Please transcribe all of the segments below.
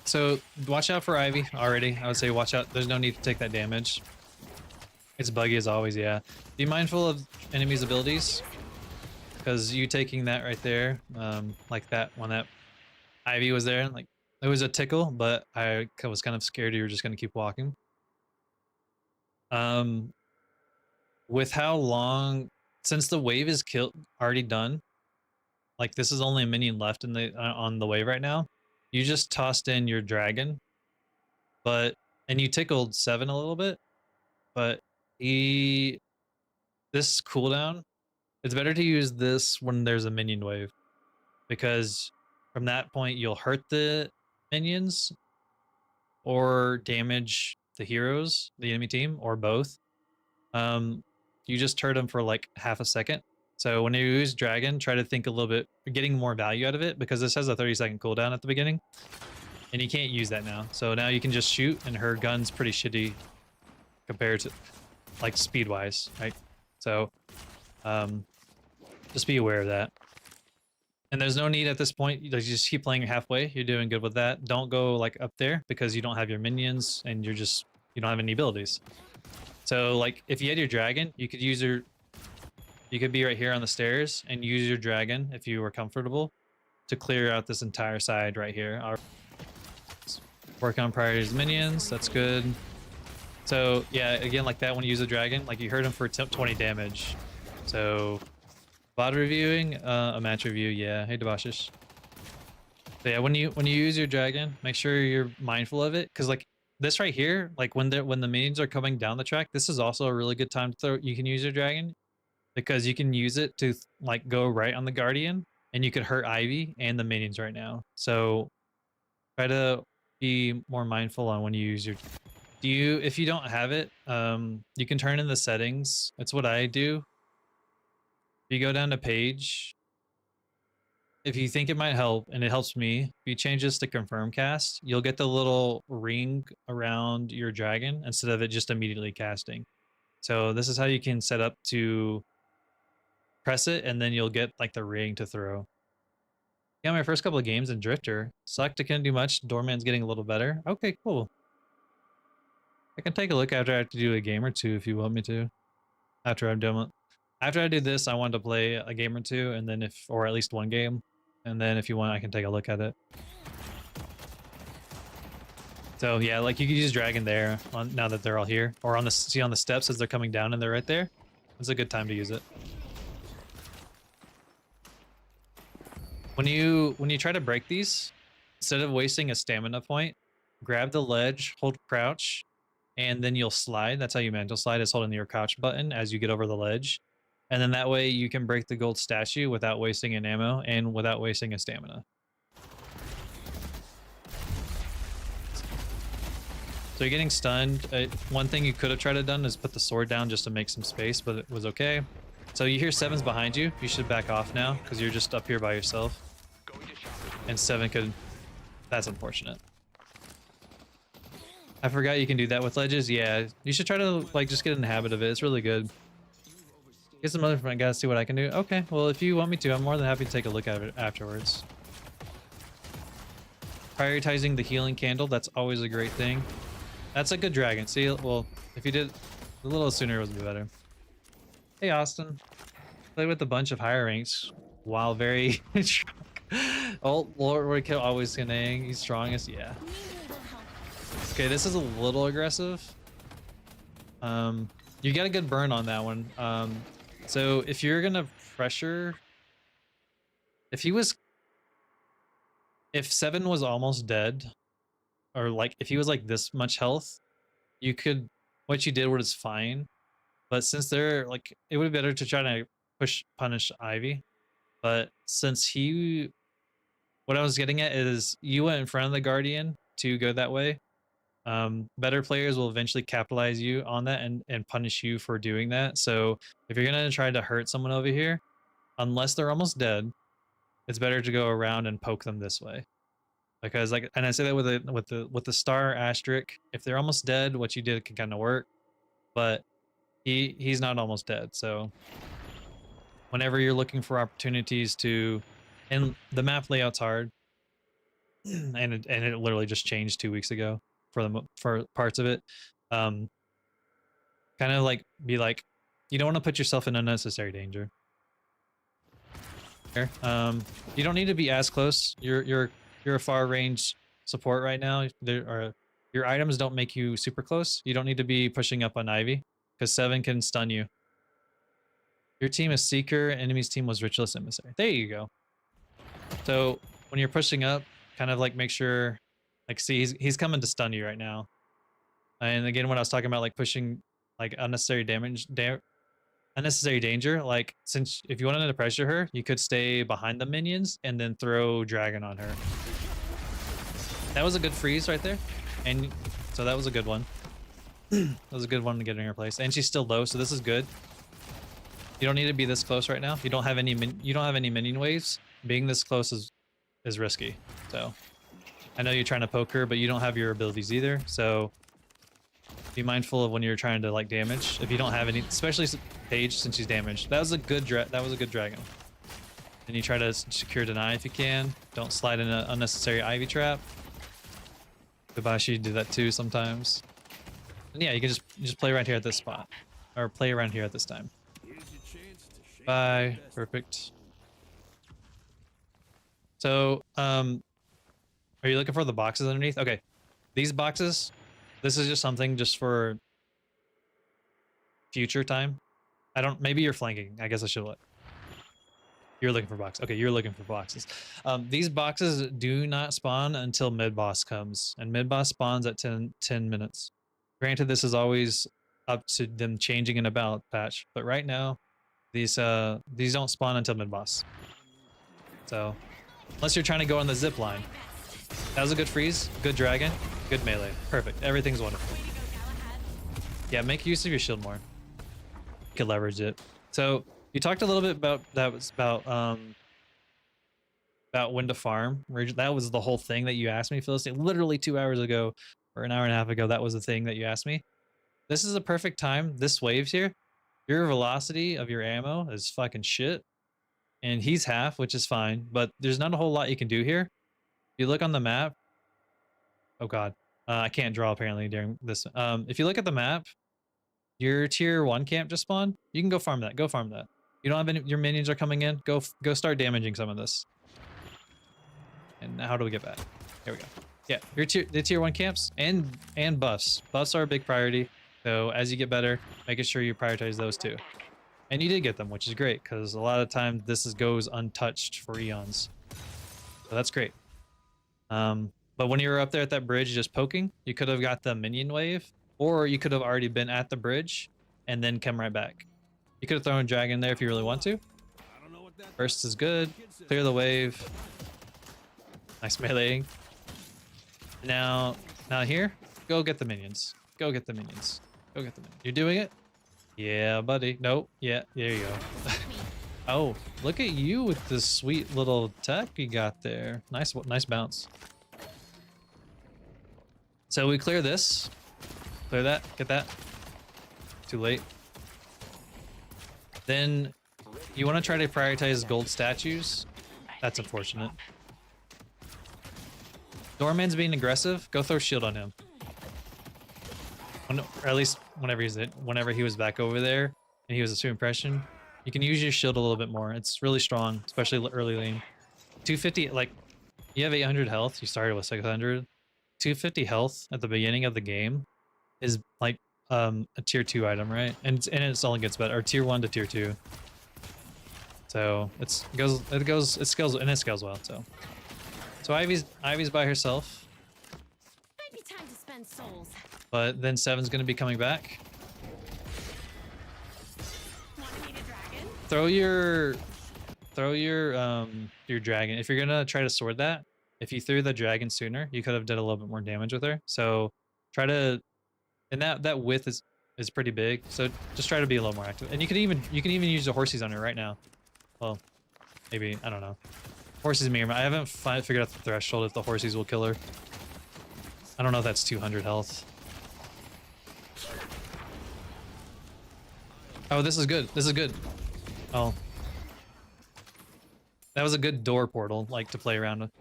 So watch out for Ivy already. I would say watch out. There's no need to take that damage. It's buggy as always, yeah. Be mindful of enemies' abilities. Because you taking that right there, like that when that Ivy was there, like it was a tickle, but I was kind of scared you were just gonna keep walking. With how long, since the wave is already done, like this is only a minion left in the on the wave right now. You just tossed in your dragon, and you tickled 7 a little bit, but this cooldown, it's better to use this when there's a minion wave, because from that point you'll hurt the minions or damage the heroes, the enemy team, or both. You just hurt them for like half a second. So when you use dragon, try to think a little bit, getting more value out of it, because this has a 30-second cooldown at the beginning, and you can't use that now. So now you can just shoot, and her gun's pretty shitty compared to like speed wise, right? So just be aware of that. And there's no need at this point. You just keep playing halfway. You're doing good with that. Don't go like up there because you don't have your minions and you don't have any abilities. So like if you had your dragon, you could be right here on the stairs and use your dragon if you were comfortable to clear out this entire side right here. Work on priorities minions. That's good. So yeah, again, like that when you use a dragon, like you hurt him for 20 damage. So VOD reviewing, a match review, yeah. Hey Devashish. So yeah, when you use your dragon, make sure you're mindful of it, because like this right here, like when the minions are coming down the track, this is also a really good time to throw. You can use your dragon because you can use it to like go right on the guardian, and you could hurt Ivy and the minions right now. So try to be more mindful on when you use your. If you don't have it, you can turn in the settings. That's what I do. If you go down to Paige, if you think it might help, and it helps me, if you change this to confirm cast, you'll get the little ring around your dragon instead of it just immediately casting. So this is how you can set up to press it, and then you'll get like the ring to throw. Yeah, my first couple of games in Drifter. Sucked, I couldn't do much. Doorman's getting a little better. Okay, cool. I can take a look after I have to do a game or two if you want me to. After I do this, I want to play a game or two, and then or at least one game. And then if you want, I can take a look at it. So yeah, like you could use dragon there now that they're all here, or on the steps as they're coming down and they're right there. It's a good time to use it. When you try to break these, instead of wasting a stamina point, grab the ledge, hold crouch, and then you'll slide. That's how you mantle slide, is holding your crouch button as you get over the ledge. And then that way you can break the gold statue without wasting an ammo and without wasting a stamina. So you're getting stunned. One thing you could have tried to done is put the sword down just to make some space, but it was okay. So you hear 7's behind you. You should back off now because you're just up here by yourself. And 7 could... That's unfortunate. I forgot you can do that with ledges. Yeah, you should try to like just get in the habit of it. It's really good. Get some other friend guys, see what I can do. Okay, well if you want me to, I'm more than happy to take a look at it afterwards. Prioritizing the healing candle, that's always a great thing. That's a good dragon. See, well, if you did a little sooner, it would be better. Hey Austin, play with a bunch of higher ranks while very strong. Oh, Lord Roadkill always gonna he's strongest, yeah. Okay, this is a little aggressive. You got a good burn on that one. So if you're gonna pressure, if 7 was almost dead, or like if he was like this much health, what you did was fine. But since they're like, it would be better to try to punish Ivy. But since what I was getting at is you went in front of the Guardian to go that way. Better players will eventually capitalize you on that and punish you for doing that. So if you're gonna try to hurt someone over here, unless they're almost dead, it's better to go around and poke them this way. Because like, and I say that with the star asterisk, if they're almost dead, what you did can kind of work, but he's not almost dead. So whenever you're looking for opportunities to, and the map layout's hard. and it literally just changed 2 weeks ago for parts of it. Um, kind of like be like, you don't want to put yourself in unnecessary danger. You don't need to be as close. You're a far range support right now. Your items don't make you super close. You don't need to be pushing up on Ivy because 7 can stun you. Your team is Seeker, enemy's team was Ritualist Emissary. There you go. So when you're pushing up, kind of like make sure, like, see, he's coming to stun you right now. And again, when I was talking about like pushing like unnecessary unnecessary danger, like since if you wanted to pressure her, you could stay behind the minions and then throw dragon on her. That was a good freeze right there. And so that was a good one. That was a good one to get in her place. And she's still low, so this is good. You don't need to be this close right now. You don't have any minion waves. Being this close is risky. So I know you're trying to poke her, but you don't have your abilities either. So be mindful of when you're trying to like damage. If you don't have any, especially Paige, since she's damaged. That was a good dragon. And you try to secure deny if you can. Don't slide in an unnecessary Ivy trap. Kobashi did that too sometimes. And yeah, you can just play right here at this spot, or play around here at this time. Bye. Perfect. So, are you looking for the boxes underneath? Okay, these boxes. This is just something just for future time. Maybe you're flanking. I guess I should let. You're looking for boxes. Okay, you're looking for boxes. These boxes do not spawn until mid-boss comes, and mid-boss spawns at 10 minutes. Granted, this is always up to them changing in a balance patch, but right now, these don't spawn until mid-boss. So, unless you're trying to go on the zip line. That was a good freeze, good dragon, good melee. Perfect. Everything's wonderful. Yeah, make use of your shield more. You could leverage it. So you talked a little bit about when to farm. That was the whole thing that you asked me, Philistine. Literally 2 hours ago, or an hour and a half ago, that was the thing that you asked me. This is a perfect time. This waves here. Your velocity of your ammo is fucking shit. And he's half, which is fine, but there's not a whole lot you can do here. If you look on the map, oh god, I can't draw apparently during this. If you look at the map, your tier 1 camp just spawned. You can go farm that. Go farm that. You don't have any. Your minions are coming in. Go start damaging some of this. And how do we get back? There we go. Yeah, the tier 1 camps and buffs. Buffs are a big priority. So as you get better, making sure you prioritize those too. And you did get them, which is great because a lot of times this goes untouched for eons. So that's great. But when you were up there at that bridge just poking, you could have got the minion wave, or you could have already been at the bridge and then come right back. You could have thrown a dragon there if you really want to. Burst is good. Clear the wave. Nice meleeing. Now here, go get the minions. Go get the minions. Go get the minions. You're doing it? Yeah, buddy. Nope. Yeah, there you go. Oh, look at you with this sweet little tech you got there. Nice bounce. So we clear this. Clear that. Get that. Too late. Then you want to try to prioritize gold statues. That's unfortunate. Doorman's being aggressive. Go throw shield on him. Or at least whenever he was back over there and he was a super impression. You can use your shield a little bit more. It's really strong, especially early lane. 250, like, you have 800 health. You started with 600. 250 health at the beginning of the game is like a tier 2 item, right? And it only gets better, or tier 1 to tier 2. So it scales well. So Ivy's by herself. Might be time to spend souls. But then 7's gonna be coming back. Throw your dragon. If you're gonna try to sword that, if you threw the dragon sooner, you could have done a little bit more damage with her. So try to, and that width is pretty big. So just try to be a little more active. And you can even use the horsies on her right now. Well, maybe, I don't know. Horsies mirror. I haven't figured out the threshold if the horsies will kill her. I don't know if that's 200 health. Oh, this is good. This is good. Oh. That was a good door portal, like, to play around with.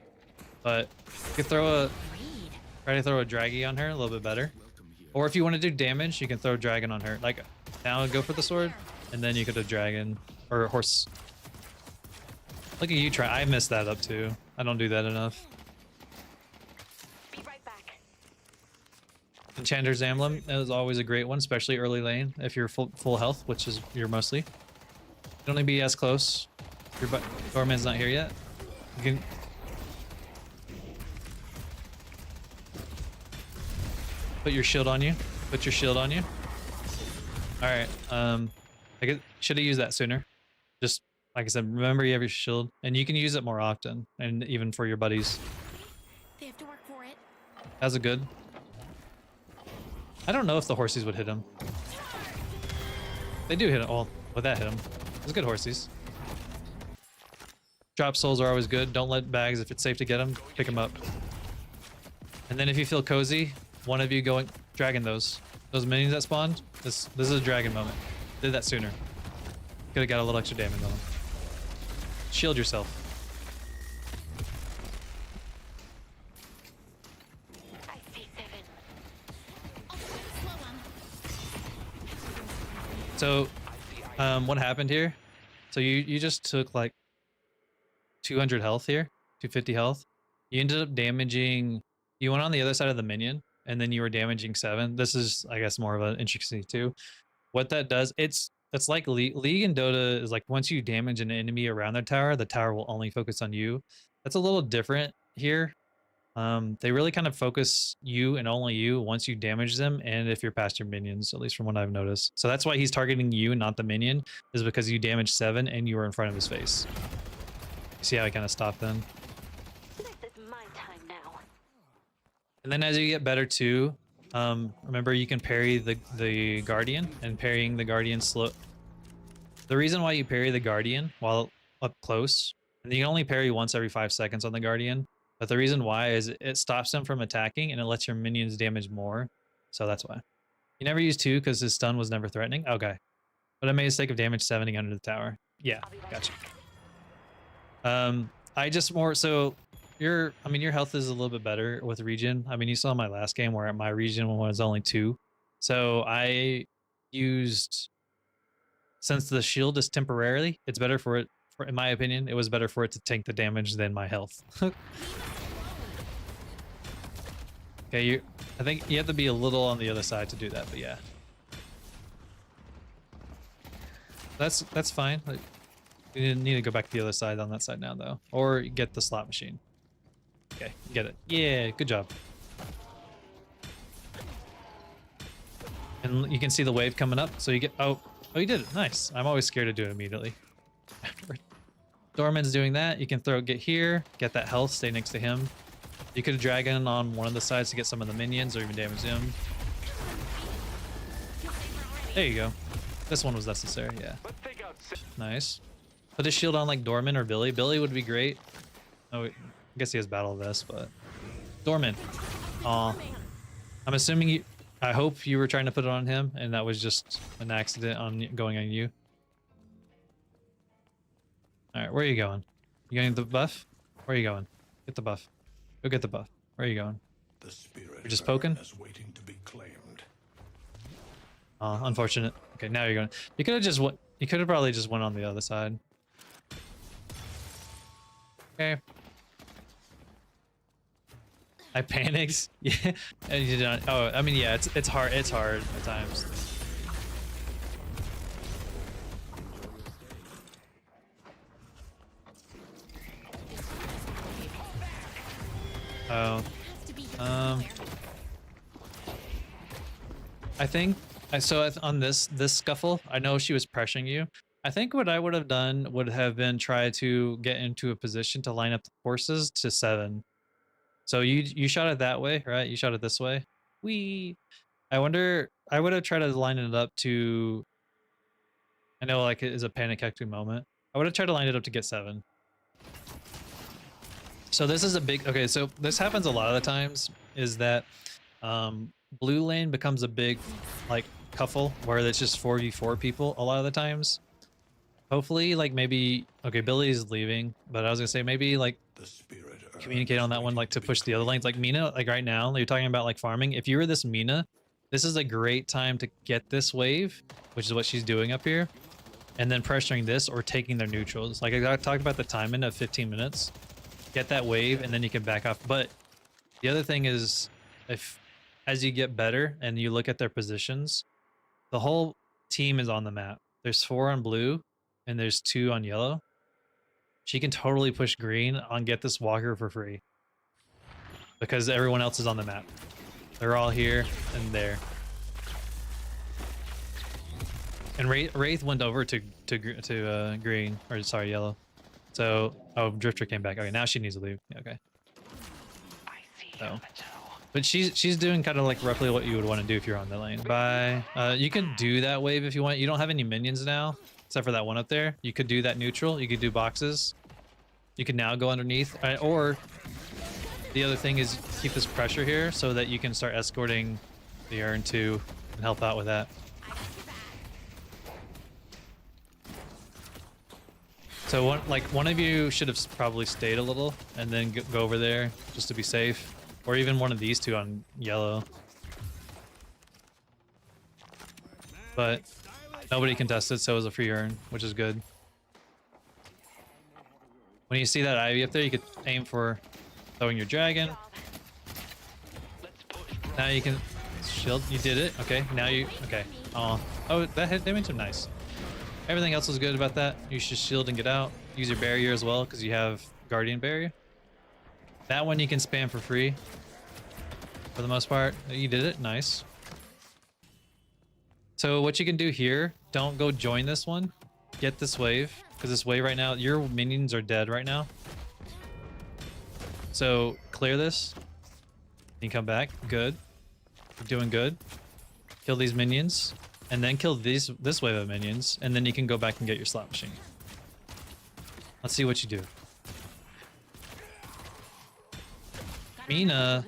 But you could try to throw a draggy on her a little bit better. Or if you want to do damage, you can throw a dragon on her. Like now go for the sword, and then you could do dragon or horse. Look at you try. I messed that up too. I don't do that enough. Be right back. Enchanter's Emblem is always a great one, especially early lane if you're full health, which is you're mostly. You don't need to be as close. Your Dorman's not here yet. You can. Put your shield on you. Put your shield on you. All right. I should have used that sooner. Just like I said, remember you have your shield, and you can use it more often, and even for your buddies. They have to work for it. That's a good. I don't know if the horsies would hit him. They do hit him. Well, would that hit him? It's good horsies. Drop souls are always good. Don't let bags if it's safe to get them. Pick them up. And then if you feel cozy, one of you going dragon those minions that spawned. This is a dragon moment. Did that sooner. Could have got a little extra damage on them. Shield yourself. I see 7. I'll slow 'em. So, what happened here? So you just took like 200 health here, 250 health. You ended up damaging. You went on the other side of the minion, and then you were damaging 7. This is, I guess, more of an intricacy too. What that does, it's like League and Dota is like once you damage an enemy around their tower, the tower will only focus on you. That's a little different here. They really kind of focus you and only you once you damage them, and if you're past your minions, at least from what I've noticed. So that's why he's targeting you, not the minion, is because you damaged 7 and you were in front of his face. You see how I kind of stopped then? This is my time now. And then as you get better too, remember you can parry the Guardian, and parrying the Guardian slow. The reason why you parry the Guardian while up close, and you can only parry once every 5 seconds on the Guardian, but the reason why is it stops them from attacking and it lets your minions damage more. So that's why. You never use 2 because his stun was never threatening. Okay. But I made a mistake of damage 7ing under the tower. Yeah, gotcha. I just more so your health is a little bit better with regen. I mean, you saw my last game where my regen was only 2. So I used, since the shield is temporarily, it's better for it, in my opinion, it was better for it to tank the damage than my health. Okay, I think you have to be a little on the other side to do that, but yeah. That's fine. Like, you need to go back to the other side on that side now, though. Or get the slot machine. Okay, get it. Yeah, good job. And you can see the wave coming up, so you get... Oh, you did it. Nice. I'm always scared to do it immediately. Dorman's doing that. You can get here, get that health, stay next to him. You could have dragon on one of the sides to get some of the minions or even damage him. There you go. This one was necessary, yeah. Nice. Put his shield on like Dorman or Billy. Billy would be great. Oh, wait. I guess he has battle vest, but Dorman. Aw. I'm assuming you. I hope you were trying to put it on him, and that was just an accident on going on you. All right, where are you going? You getting the buff? Where are you going? Get the buff. Go get the buff. Where are you going? You're just poking? Waiting to be claimed. Unfortunate. Okay, now you're going. You could have just went. You could have probably just went on the other side. Okay. I panicked. Yeah. And you don't. Oh, I mean, yeah. It's hard. It's hard at times. Oh. I think so on this scuffle, I know she was pressuring you. I think what I would have done would have been try to get into a position to line up the horses to 7. So you shot it that way, right? You shot it this way. I wonder, I would have tried to line it up to, I know like it is a panic acting moment. I would have tried to line it up to get 7. So this is a big, okay, so this happens a lot of the times, is that blue lane becomes a big like cuffle where it's just 4v4 people a lot of the times. Hopefully like maybe, okay, Billy's leaving, but I was gonna say maybe like communicate on that one, like to push the other lanes. Like Mina, like right now, you're talking about like farming. If you were this Mina, this is a great time to get this wave, which is what she's doing up here, and then pressuring this or taking their neutrals. Like I talked about the timing of 15 minutes. Get that wave, and then you can back off. But the other thing is, if as you get better and you look at their positions, the whole team is on the map. There's 4 on blue, and there's 2 on yellow. She can totally push green on get this walker for free because everyone else is on the map. They're all here and there. And Wraith went over to green, or sorry, yellow. So, oh, Drifter came back. Okay, now she needs to leave. Yeah, okay. So, but she's doing kind of like roughly what you would want to do if you're on the lane. Bye. You can do that wave if you want. You don't have any minions now, except for that one up there. You could do that neutral. You could do boxes. You can now go underneath, or the other thing is keep this pressure here so that you can start escorting the urn too and help out with that. So one of you should have probably stayed a little and then go over there just to be safe, or even one of these 2 on yellow. But nobody contested, so it was a free urn, which is good. When you see that Ivy up there, you could aim for throwing your dragon. Now you can shield. You did it. Okay. Now you. Okay. Oh, that hit damage was nice. Everything else was good about that. You should shield and get out. Use your barrier as well because you have Guardian barrier. That one you can spam for free. For the most part, you did it. Nice. So what you can do here, don't go join this one. Get this wave, because this wave right now, your minions are dead right now. So clear this. You come back. Good. You're doing good. Kill these minions, and then kill this wave of minions, and then you can go back and get your slot machine. Let's see what you do. Mina.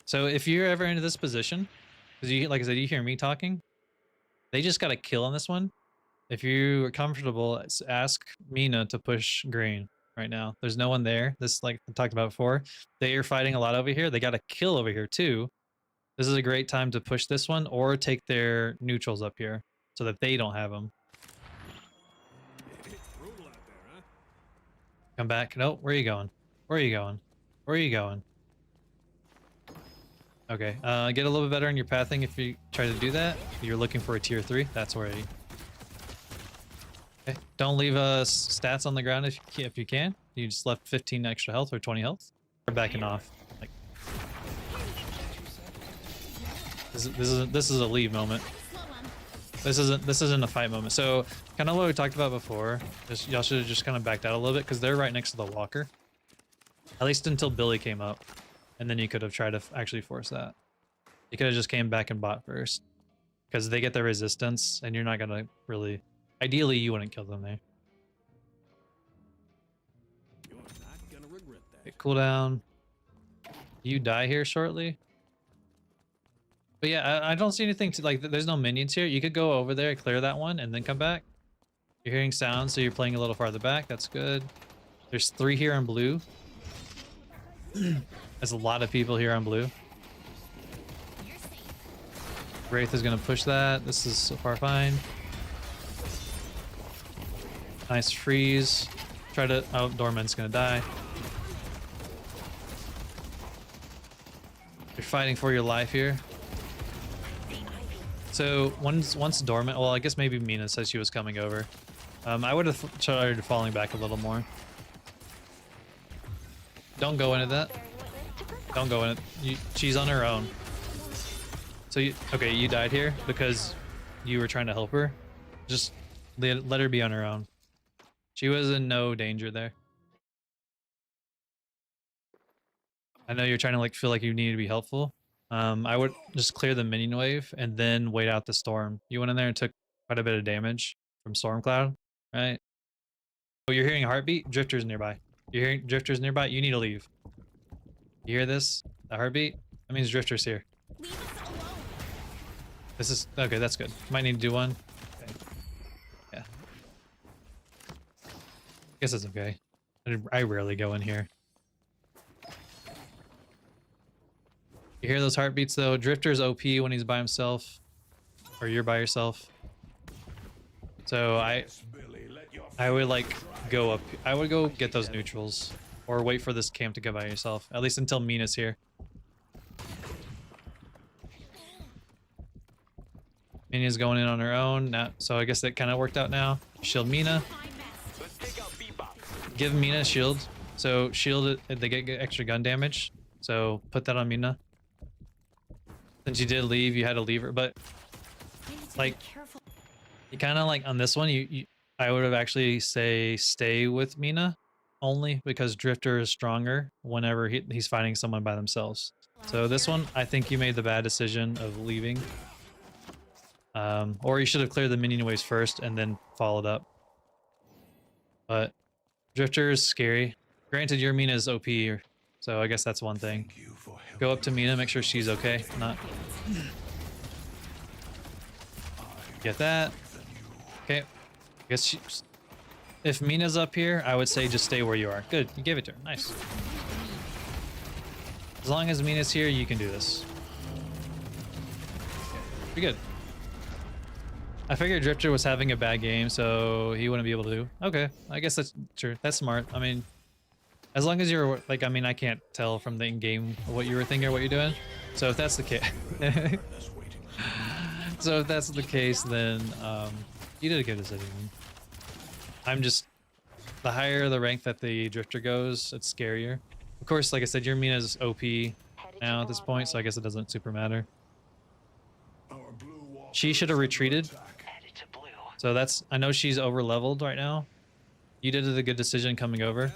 So if you're ever into this position, because you, like I said, you hear me talking, they just got a kill on this one. If you are comfortable, ask Mina to push green right now. There's no one there. This, like I talked about before, they are fighting a lot over here. They got a kill over here too. This is a great time to push this one or take their neutrals up here so that they don't have them. Come back. No, where are you going? Where are you going? Where are you going? Okay, get a little bit better in your pathing if you try to do that. You're looking for a tier 3. That's where you... Okay, don't leave stats on the ground if you can. You just left 15 extra health or 20 health. We're backing off. Like, this is a leave moment. This isn't a fight moment. So kind of what we talked about before. Y'all should have just kind of backed out a little bit because they're right next to the walker. At least until Billy came up, and then you could have tried to actually force that. You could have just came back and bought first, because they get the resistance, and you're not gonna really. Ideally, you wouldn't kill them there. You're not gonna regret that. Okay, cooldown. You die here shortly. But yeah, I don't see anything to like. There's no minions here. You could go over there, clear that one, and then come back. You're hearing sounds, so you're playing a little farther back. That's good. There's 3 here on blue. There's a lot of people here on blue. Wraith is gonna push that. This is so far fine. Nice freeze. Try to. Oh, Dorman's gonna die. You're fighting for your life here. So once Dormant, well, I guess maybe Mina said she was coming over. I would have started falling back a little more. Don't go into that. Don't go in it. She's on her own. So okay, you died here because you were trying to help her. Just let her be on her own. She was in no danger there. I know you're trying to like feel like you need to be helpful. I would just clear the minion wave and then wait out the storm. You went in there and took quite a bit of damage from Storm Cloud, right? Oh, you're hearing a heartbeat? Drifter's nearby. You're hearing Drifter's nearby? You need to leave. You hear this? The heartbeat? That means Drifter's here. Leave us alone. This is... Okay, that's good. Might need to do one. Okay. Yeah. Guess it's okay. I rarely go in here. You hear those heartbeats though. Drifter's OP when he's by himself, or you're by yourself. So I would like go up. I would go get those neutrals, or wait for this camp to go by yourself. At least until Mina's here. Mina's going in on her own. Now, so I guess that kind of worked out now. Shield Mina. Give Mina a shield. So shield it, they get extra gun damage. So put that on Mina. Since you did leave, you had to leave her, but like you kind of like on this one, I would have actually say stay with Mina only because Drifter is stronger whenever he's fighting someone by themselves. So this one, I think you made the bad decision of leaving. Or you should have cleared the minion waves first and then followed up. But Drifter is scary. Granted, your Mina is OP, so I guess that's one thing. Go up to Mina, make sure she's okay. Not. Get that. Okay. I guess if Mina's up here, I would say just stay where you are. Good. You gave it to her. Nice. As long as Mina's here, you can do this. Pretty good. I figured Drifter was having a bad game, so he wouldn't be able to do. Okay, I guess that's true. That's smart. I mean, as long as you're like, I mean, I can't tell from the in-game what you were thinking or what you're doing. So if that's the case, so if that's the case, then you did a good decision. I'm just, the higher the rank that the Drifter goes, it's scarier. Of course, like I said, your Mina's OP now at this point, so I guess it doesn't super matter. She should have retreated. So that's, I know she's over leveled right now. You did a good decision coming over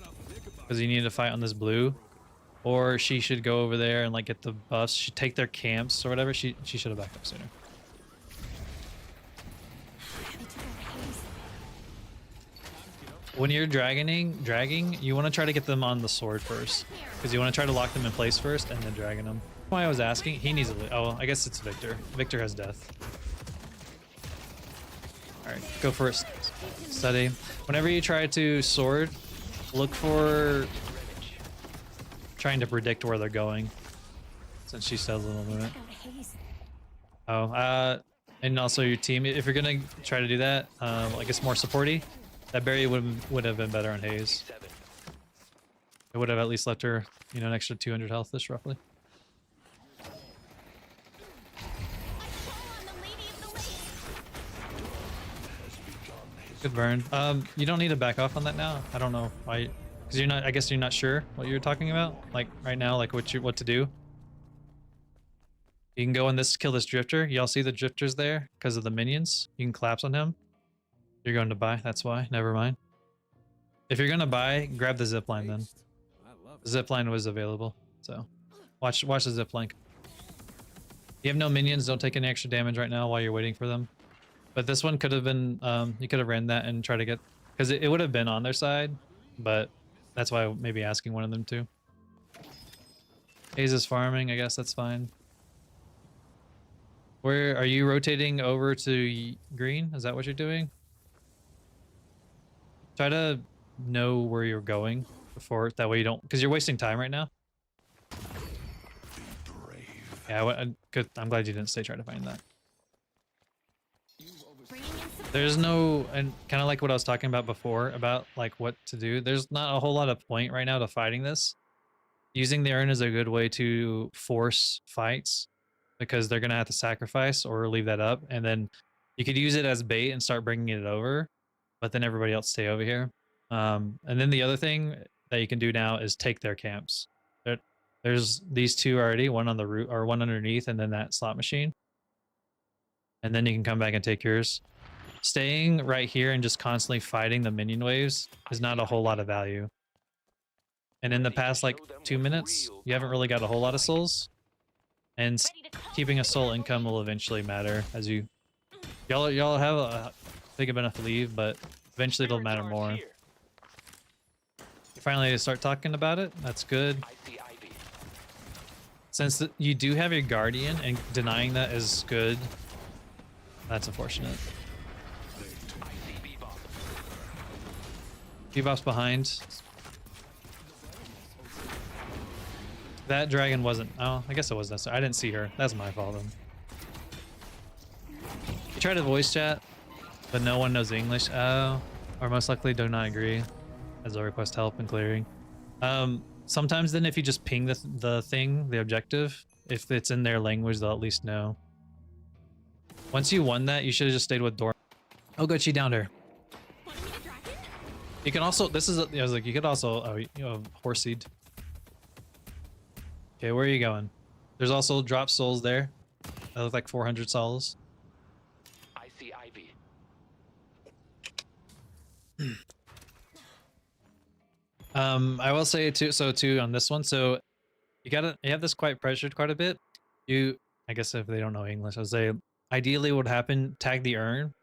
because you needed to fight on this blue, or she should go over there and like get the buffs. She take their camps or whatever. She should have backed up sooner. When you're dragging, you want to try to get them on the sword first because you want to try to lock them in place first and then dragging them. Why I was asking, he needs a. Oh, I guess it's Victor. Victor has death. Alright, go for it. Study. Whenever you try to sword, look for trying to predict where they're going. Since she says a little bit. Oh, and also your team. If you're gonna try to do that, I guess more supporty, that berry would have been better on Hayes. It would have at least left her, you know, an extra 200 health-ish roughly. Good burn. You don't need to back off on that now. I don't know why, because you're not. I guess you're not sure what you're talking about. Like right now, like what to do. You can go in this, kill this Drifter. Y'all see the Drifter's there because of the minions. You can collapse on him. You're going to buy. That's why. Never mind. If you're gonna buy, grab the zipline then. The zipline was available, so watch the zipline. You have no minions. Don't take any extra damage right now while you're waiting for them. But this one could have been, you could have ran that and try to get, because it would have been on their side, but that's why I maybe asking one of them to. Hayes is farming, I guess that's fine. Where are you rotating over to green? Is that what you're doing? Try to know where you're going before, that way you don't, because you're wasting time right now. Yeah, good. I'm glad you didn't stay trying to find that. There's no, and kind of like what I was talking about before about like what to do. There's not a whole lot of point right now to fighting this. Using the urn is a good way to force fights because they're gonna have to sacrifice or leave that up, and then you could use it as bait and start bringing it over, but then everybody else stay over here. And then the other thing that you can do now is take their camps. There's these two already, one on the root or one underneath, and then that slot machine, and then you can come back and take yours. Staying right here and just constantly fighting the minion waves is not a whole lot of value. And in the past like 2 minutes, you haven't really got a whole lot of souls. And keeping a soul income will eventually matter as you... Y'all have a big enough leave, but eventually it'll matter more. You finally start talking about it, that's good. Since you do have your guardian and denying that is good, that's unfortunate. Bebop's behind. That dragon wasn't. Oh, I guess it was necessary. I didn't see her. That's my fault then. You try to voice chat, but no one knows English. Oh, or most likely do not agree. As a request help in clearing. Sometimes then if you just ping the thing, the objective, if it's in their language, they'll at least know. Once you won that, you should have just stayed with Dor. Oh, good, she downed her. You can also, this is, I was like, you could also, oh, you know, horse seed. Okay, where are you going? There's also drop souls there. That look like 400 souls. I see Ivy. I will say too, so too on this one, so you have this quite pressured quite a bit. I guess if they don't know English, I'll say ideally what would happen, tag the urn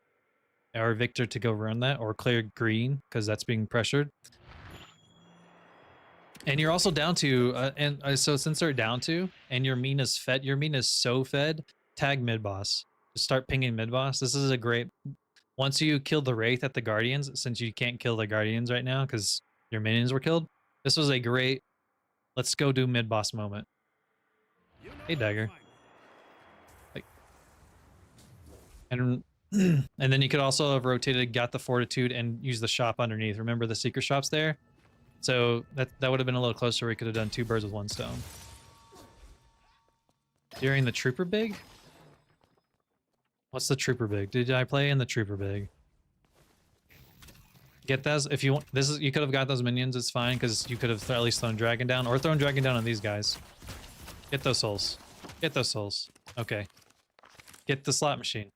or Victor to go run that, or clear green because that's being pressured. And you're also down to, so since they're down to, and your mean is fed, your mean is so fed, tag mid boss. Just start pinging mid boss. This is a great, once you kill the Wraith at the Guardians, since you can't kill the Guardians right now because your minions were killed, this was a great, let's go do mid boss moment. Hey Dagger. Like, and then you could also have rotated, got the fortitude, and use the shop underneath. Remember the secret shops there? So that would have been a little closer. We could have done 2 birds with 1 stone. During the trooper big? What's the trooper big? Did I play in the trooper big? Get those if you want. This is, you could have got those minions. It's fine because you could have at least thrown dragon down or thrown dragon down on these guys. Get those souls. Get those souls. Okay. Get the slot machine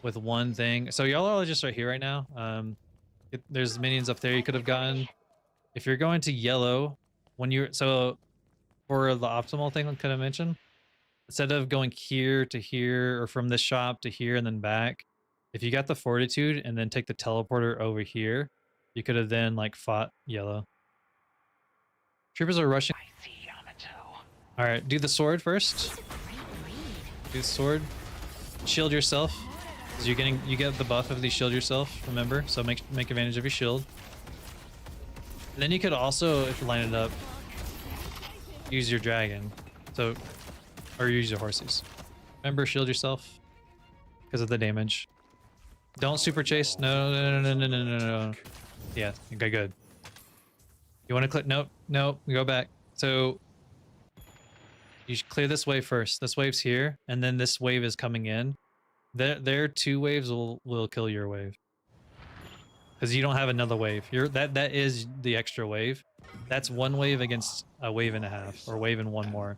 with 1 thing. So y'all are just right here right now. There's minions up there you could have gotten. If you're going to yellow, when you're, so for the optimal thing I could have mentioned, instead of going here to here or from this shop to here and then back, if you got the fortitude and then take the teleporter over here, you could have then like fought yellow. Troopers are rushing. I see Yamato. All right, do the sword first. Do the sword. Shield yourself. Because you get the buff of the shield yourself, remember? So make advantage of your shield. And then you could also, if you line it up, use your dragon. So, or use your horses. Remember, shield yourself because of the damage. Don't super chase. No. Yeah, okay, good. You want to click? Nope. Go back. So you should clear this wave first. This wave's here, and then this wave is coming in. Their 2 waves will kill your wave. Because you don't have another wave. That is the extra wave. That's 1 wave against a wave and a half, or wave and 1 more.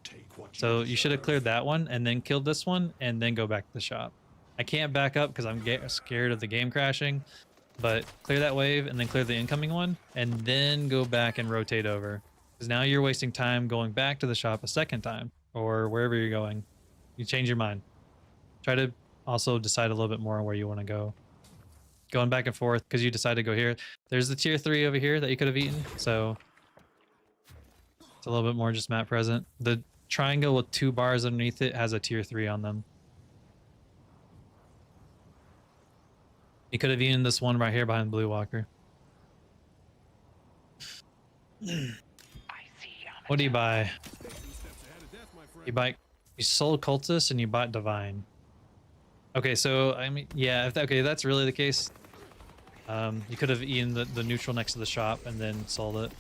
So you should have cleared that one and then killed this one and then go back to the shop. I can't back up because I'm scared of the game crashing, but clear that wave and then clear the incoming one and then go back and rotate over. Because now you're wasting time going back to the shop a 2nd time or wherever you're going. You change your mind. Try to also decide a little bit more on where you want to go. Going back and forth because you decide to go here. There's the tier 3 over here that you could have eaten, so it's a little bit more just map present. The triangle with 2 bars underneath it has a tier 3 on them. You could have eaten this one right here behind Blue Walker. I see Yamato. What do you buy? You sold Cultist and you bought Divine. Okay, so I mean, yeah, okay, that's really the case. You could have eaten the neutral next to the shop and then sold it.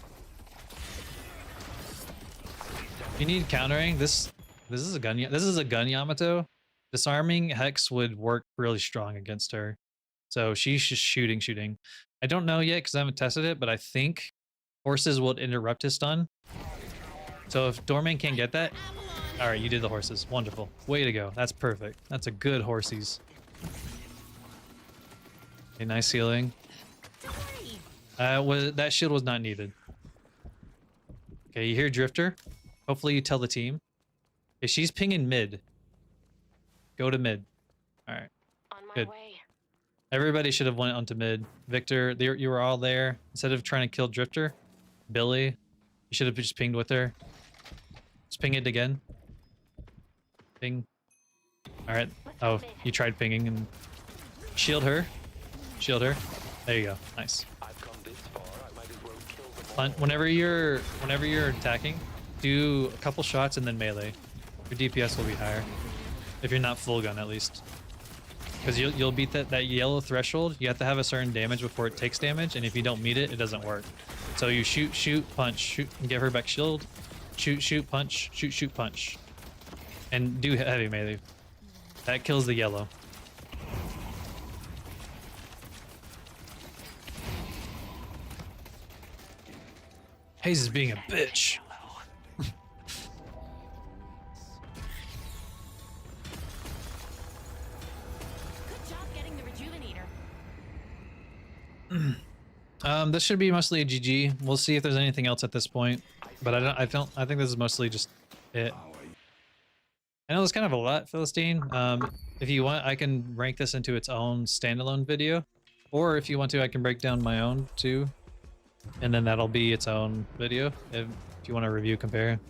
If you need countering, this is a gun. This is a gun Yamato. Disarming Hex would work really strong against her. So she's just shooting. I don't know yet because I haven't tested it, but I think horses will interrupt his stun. So if Doorman can't get that, all right, you did the horses. Wonderful. Way to go. That's perfect. That's a good horsies. Okay, nice healing. That shield was not needed. Okay, you hear Drifter. Hopefully you tell the team. Okay, she's pinging mid. Go to mid. All right. On my Good. way. Everybody should have went onto mid. Victor, you were all there. Instead of trying to kill Drifter, Billy, you should have just pinged with her. Just ping it again. Ping. All right. Oh, you tried pinging and shield her. Shield her. There you go. Nice. I've come this far, I might as well kill them all. Whenever you're attacking, do a couple shots and then melee. Your DPS will be higher. If you're not full gun, at least. Because you'll beat that yellow threshold. You have to have a certain damage before it takes damage, and if you don't meet it, it doesn't work. So you shoot, shoot, punch, shoot, and give her back shield. Shoot, shoot, punch, shoot, shoot, punch. And do heavy melee. That kills the yellow. Hayes is being a bitch. Good job getting the rejuvenator. This should be mostly a GG. We'll see if there's anything else at this point, but I think this is mostly just it. I know there's kind of a lot, Philistine. If you want, I can rank this into its own standalone video, or if you want to, I can break down my own too, and then that'll be its own video if you want to review compare.